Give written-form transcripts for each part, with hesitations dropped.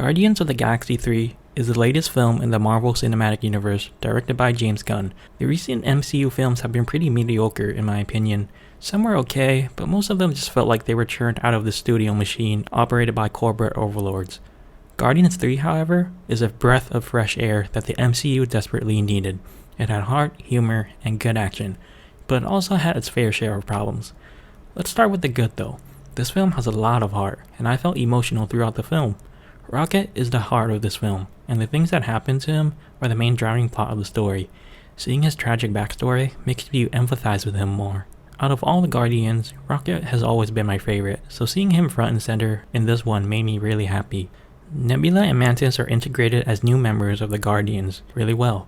Guardians of the Galaxy 3 is the latest film in the Marvel Cinematic Universe, directed by James Gunn. The recent MCU films have been pretty mediocre in my opinion. Some were okay, but most of them just felt like they were churned out of the studio machine operated by corporate overlords. Guardians 3, however, is a breath of fresh air that the MCU desperately needed. It had heart, humor, and good action, but it also had its fair share of problems. Let's start with the good though. This film has a lot of heart, and I felt emotional throughout the film. Rocket is the heart of this film, and the things that happen to him are the main driving plot of the story. Seeing his tragic backstory makes you empathize with him more. Out of all the Guardians, Rocket has always been my favorite, so seeing him front and center in this one made me really happy. Nebula and Mantis are integrated as new members of the Guardians really well.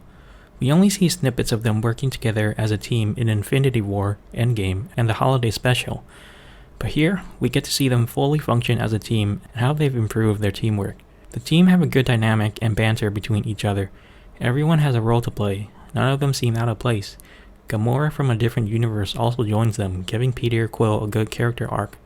We only see snippets of them working together as a team in Infinity War, Endgame, and the Holiday Special. But here, we get to see them fully function as a team and how they've improved their teamwork. The team have a good dynamic and banter between each other. Everyone has a role to play. None of them seem out of place. Gamora from a different universe also joins them, giving Peter Quill a good character arc.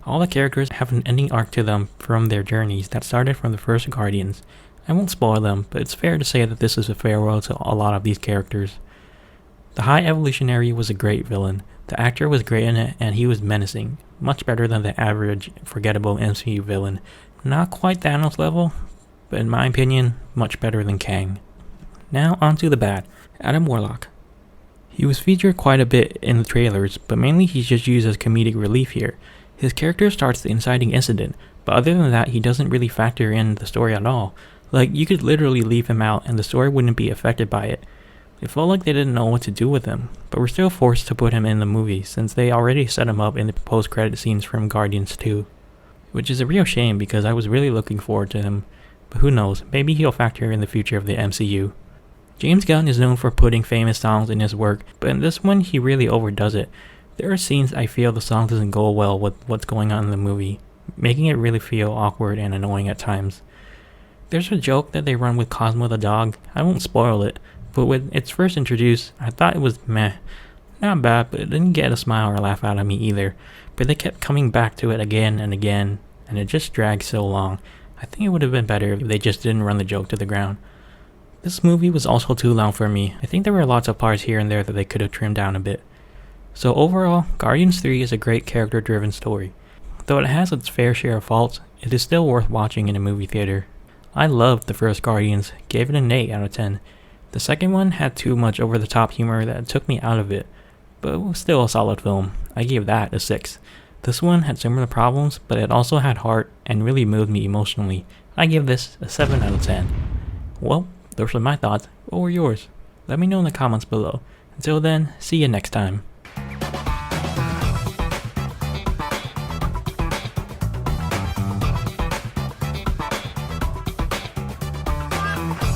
All the characters have an ending arc to them from their journeys that started from the first Guardians. I won't spoil them, but it's fair to say that this is a farewell to a lot of these characters. The High Evolutionary was a great villain. The actor was great in it, and he was menacing. Much better than the average, forgettable MCU villain. Not quite Thanos level, but in my opinion, much better than Kang. Now onto the bad. Adam Warlock. He was featured quite a bit in the trailers, but mainly he's just used as comedic relief here. His character starts the inciting incident, but other than that he doesn't really factor in the story at all. Like, you could literally leave him out and the story wouldn't be affected by it. It felt like they didn't know what to do with him, but were still forced to put him in the movie since they already set him up in the post-credit scenes from Guardians 2. Which is a real shame because I was really looking forward to him, but who knows, maybe he'll factor in the future of the MCU. James Gunn is known for putting famous songs in his work, but in this one he really overdoes it. There are scenes I feel the song doesn't go well with what's going on in the movie, making it really feel awkward and annoying at times. There's a joke that they run with Cosmo the dog. I won't spoil it, but when it's first introduced, I thought it was meh. Not bad, but it didn't get a smile or a laugh out of me either. But they kept coming back to it again and again, and it just dragged so long. I think it would have been better if they just didn't run the joke to the ground. This movie was also too long for me. I think there were lots of parts here and there that they could have trimmed down a bit. So overall, Guardians 3 is a great character-driven story. Though it has its fair share of faults, it is still worth watching in a movie theater. I loved the first Guardians, gave it an 8 out of 10. The second one had too much over-the-top humor that took me out of it, but it was still a solid film. I gave that a 6. This one had similar problems, but it also had heart and really moved me emotionally. I give this a 7 out of 10. Well, those were my thoughts. What were yours? Let me know in the comments below. Until then, see you next time.